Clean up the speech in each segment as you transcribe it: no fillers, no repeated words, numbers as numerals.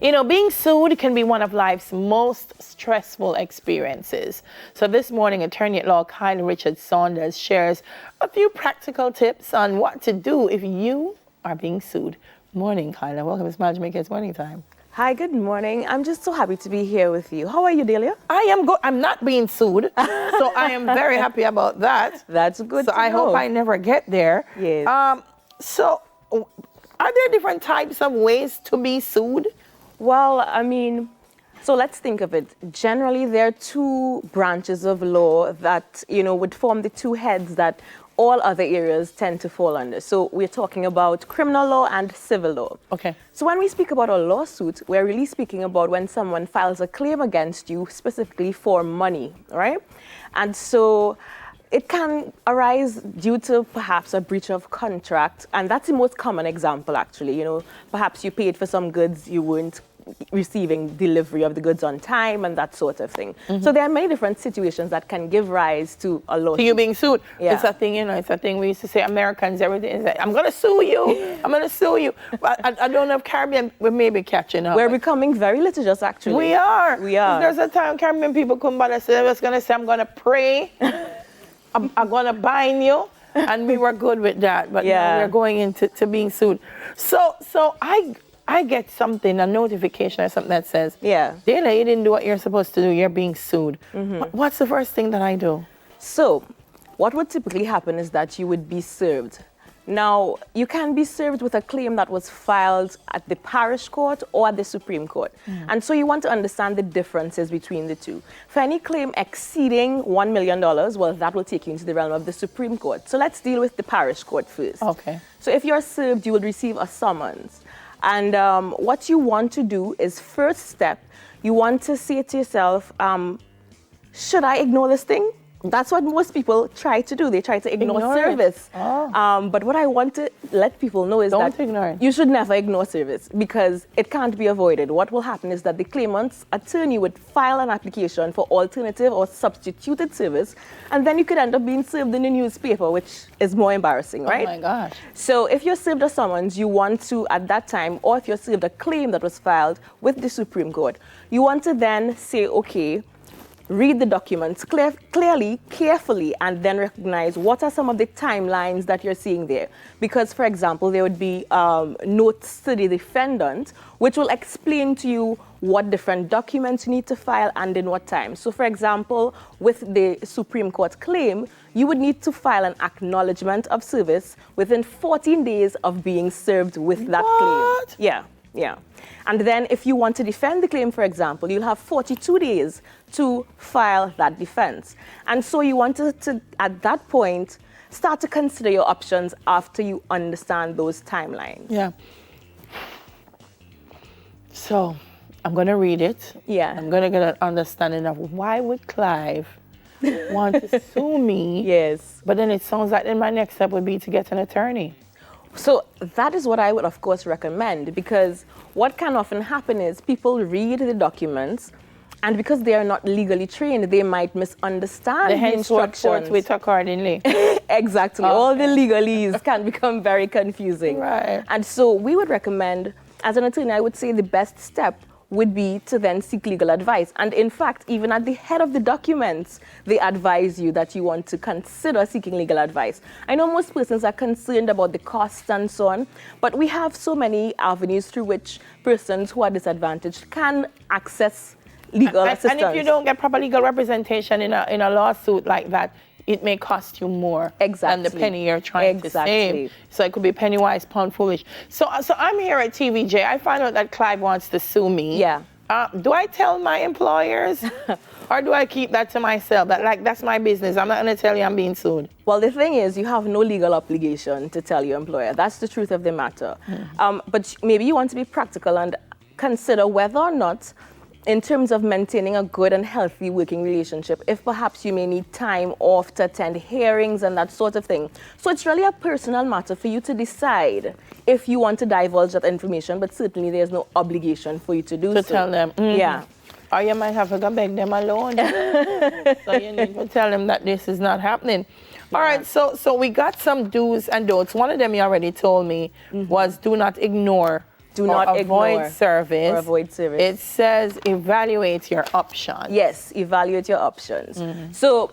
You know, being sued can be one of life's most stressful experiences. So this morning, attorney at law Kyla Richards-Saunders shares a few practical tips on what to do if you are being sued. Morning, Kyla. Welcome to Smile Jamaica. It's morning time. Hi, good morning. I'm just so happy to be here with you. How are you, Delia? I am good. I'm not being sued, so I am very happy about that. That's good So to I know. hope I never get there. Yes. So are there different types of ways to be sued? Well, I mean, so let's think of it. Generally, there are two branches of law that, would form the two heads that all other areas tend to fall under. So we're talking about criminal law and civil law. Okay. So when we speak about a lawsuit, we're really speaking about when someone files a claim against you specifically for money, right? And so it can arise due to perhaps a breach of contract, and that's the most common example, actually. Perhaps you paid for some goods, you weren't receiving delivery of the goods on time, and that sort of thing. Mm-hmm. So there are many different situations that can give rise to a lawsuit. So you being sued. Yeah. It's a thing, it's a thing we used to say, Americans, everything is like, I'm going to sue you. I'm going to sue you. But I don't know if Caribbean, we may be catching up. We're becoming very litigious, actually. We are. There's a time Caribbean people come by and say, I was going to say, I'm going to pray. I'm going to bind you. And we were good with that. But now we're going into being sued. So I get something, a notification or something that says, Dana, you didn't do what you're supposed to do. You're being sued. Mm-hmm. What's the first thing that I do? So what would typically happen is that you would be served. Now, you can be served with a claim that was filed at the parish court or at the Supreme Court. Mm. And so you want to understand the differences between the two. For any claim exceeding $1 million, well, that will take you into the realm of the Supreme Court. So let's deal with the parish court first. Okay. So if you're served, you will receive a summons. And what you want to do is, first step, you want to say to yourself, should I ignore this thing? That's what most people try to do. They try to ignore service. Oh. But what I want to let people know is that you should never ignore service, because it can't be avoided. What will happen is that the claimant's attorney would file an application for alternative or substituted service, and then you could end up being served in the newspaper, which is more embarrassing, right? Oh my gosh. So if you're served a summons, you want to, at that time, or if you're served a claim that was filed with the Supreme Court, you want to then say, okay, read the documents clearly, carefully, and then recognize what are some of the timelines that you're seeing there. Because, for example, there would be notes to the defendant, which will explain to you what different documents you need to file and in what time. So, for example, with the Supreme Court claim, you would need to file an acknowledgement of service within 14 days of being served with that claim. Yeah. And then if you want to defend the claim, for example, you'll have 42 days to file that defense. And so you want to, at that point, start to consider your options after you understand those timelines. Yeah. So I'm going to read it. Yeah. I'm going to get an understanding of why would Clive want to sue me? Yes. But then it sounds like then my next step would be to get an attorney. So that is what I would, of course, recommend, because what can often happen is people read the documents, and because they are not legally trained, they might misunderstand the instructions. With accordingly. Exactly. Okay. All the legalese can become very confusing. Right. And so we would recommend, as an attorney, I would say the best step would be to then seek legal advice. And in fact, even at the head of the documents, they advise you that you want to consider seeking legal advice. I know most persons are concerned about the costs and so on, but we have so many avenues through which persons who are disadvantaged can access legal assistance. And if you don't get proper legal representation in a lawsuit like that, it may cost you more than the penny you're trying to save. So it could be penny wise, pound foolish. So I'm here at TVJ. I find out that Clive wants to sue me. Yeah. Do I tell my employers or do I keep that to myself? That's my business. I'm not going to tell you I'm being sued. Well, the thing is, you have no legal obligation to tell your employer. That's the truth of the matter. But maybe you want to be practical and consider whether or not, in terms of maintaining a good and healthy working relationship, if perhaps you may need time off to attend hearings and that sort of thing. So it's really a personal matter for you to decide if you want to divulge that information, but certainly there's no obligation for you to do so. To tell them. Mm-hmm. Yeah. Or you might have to go beg them alone. So you need to tell them that this is not happening. All right, so we got some do's and don'ts. One of them you already told me was do not ignore Do not ignore. Avoid service. Or avoid service. It says evaluate your options. Yes, evaluate your options. So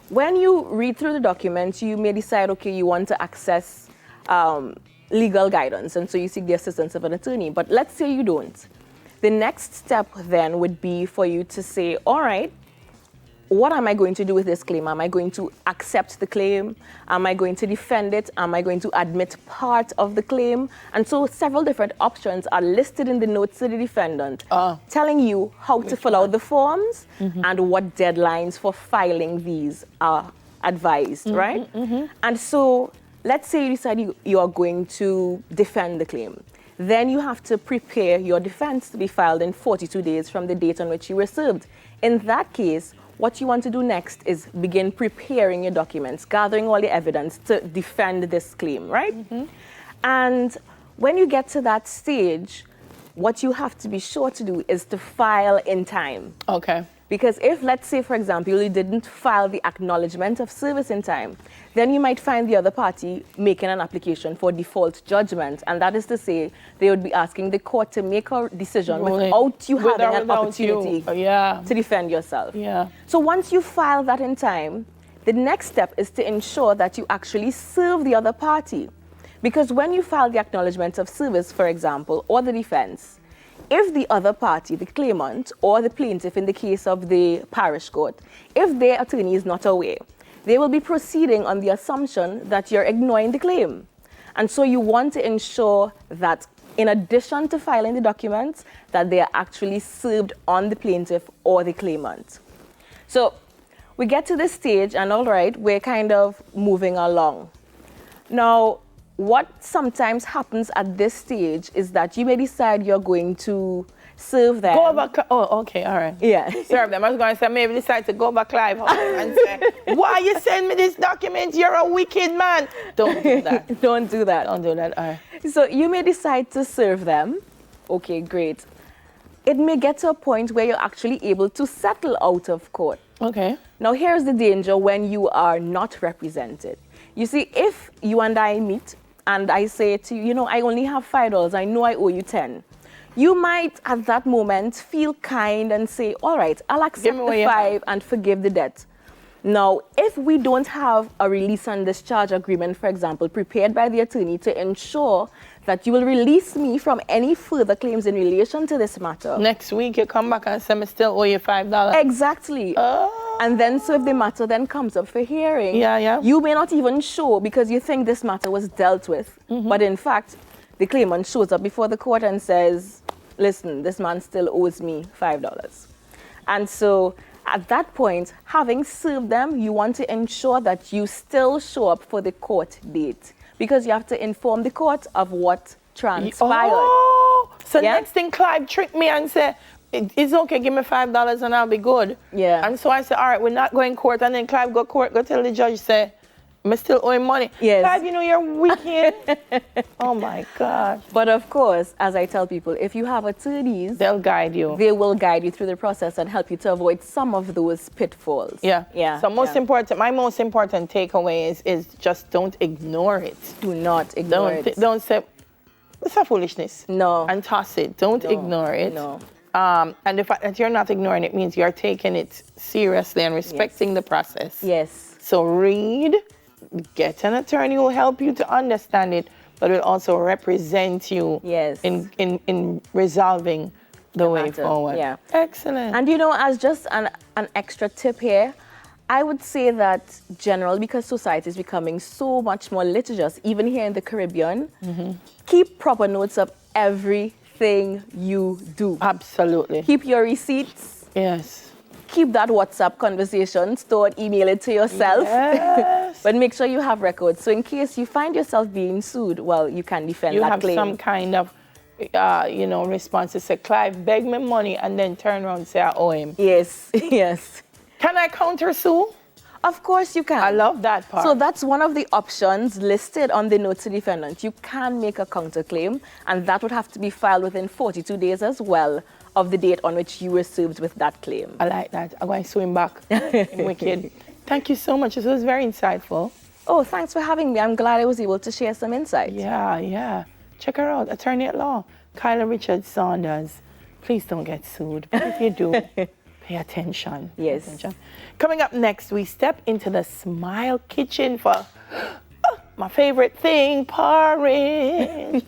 when you read through the documents, you may decide, okay, you want to access legal guidance, and so you seek the assistance of an attorney. But let's say you don't. The next step then would be for you to say, all right, what am I going to do with this claim? Am I going to accept the claim? Am I going to defend it? Am I going to admit part of the claim? And so several different options are listed in the notes to the defendant, telling you how to fill out the forms and what deadlines for filing these are advised, right? And so let's say you decide you are going to defend the claim. Then you have to prepare your defense to be filed in 42 days from the date on which you were served. In that case, what you want to do next is begin preparing your documents, gathering all the evidence to defend this claim, right? And when you get to that stage, what you have to be sure to do is to file in time. Okay. Because if, let's say, for example, you didn't file the acknowledgement of service in time, then you might find the other party making an application for default judgment. And that is to say, they would be asking the court to make a decision without you having an opportunity to defend yourself. So once you file that in time, the next step is to ensure that you actually serve the other party. Because when you file the acknowledgement of service, for example, or the defense, if the other party, the claimant or the plaintiff in the case of the parish court, if their attorney is not aware, they will be proceeding on the assumption that you're ignoring the claim. And so you want to ensure that in addition to filing the documents, that they are actually served on the plaintiff or the claimant. So we get to this stage and all right, we're kind of moving along. Now, what sometimes happens at this stage is that you may decide you're going to serve them. Go over, okay, all right. Yeah. Serve them. I was going to say, maybe decide to go over Clive home and say, why you send me this document? You're a wicked man. Don't do that. Don't do that. Don't do that, all right. So you may decide to serve them. Okay, great. It may get to a point where you're actually able to settle out of court. Okay. Now, here's the danger when you are not represented. You see, if you and I meet, and I say to you, you know, I only have $5, I know I owe you 10. You might, at that moment, feel kind and say, all right, I'll accept the 5 and forgive the debt. Now, if we don't have a release and discharge agreement, for example, prepared by the attorney to ensure that you will release me from any further claims in relation to this matter. Next week, you come back and say, I still owe you $5. Exactly. And then, so if the matter then comes up for hearing, you may not even show because you think this matter was dealt with. But in fact, the claimant shows up before the court and says, listen, this man still owes me $5. And so at that point, having served them, you want to ensure that you still show up for the court date because you have to inform the court of what transpired. So next thing, Clive tricked me and said, it's okay, give me $5 and I'll be good. And so I said, all right, we're not going court. And then Clive go court, go tell the judge, say, I'm still owing money. Clive, you know, you're wicked. Oh my God. But of course, as I tell people, if you have attorneys, they'll guide you. They will guide you through the process and help you to avoid some of those pitfalls. So important, my most important takeaway is just don't ignore it. Do not ignore it. Don't say, it's a foolishness. No. And toss it. Don't ignore it. No. And the fact that you're not ignoring it means you're taking it seriously and respecting the process. So read, get an attorney who will help you to understand it, but will also represent you in resolving the way forward. Excellent. And you know, as just an extra tip here, I would say that generally, because society is becoming so much more litigious, even here in the Caribbean, keep proper notes of everything you do. Absolutely. Keep your receipts. Keep that WhatsApp conversation stored, email it to yourself. But make sure you have records. So in case you find yourself being sued, well, you can defend that claim. You have some kind of, you know, response to say, Clive, beg me money, and then turn around and say, I owe him. Yes. Can I counter sue? Of course you can. I love that part. So that's one of the options listed on the note to defendant. You can make a counterclaim, and that would have to be filed within 42 days as well of the date on which you were served with that claim. I like that. I'm going to sue him back. Wicked. Thank you so much. This was very insightful. Oh, thanks for having me. I'm glad I was able to share some insight. Check her out, attorney at law, Kyla Richards-Saunders. Please don't get sued, but if you do, pay attention. Yes. Pay attention. Coming up next, we step into the Smile Kitchen for my favorite thing, porridge.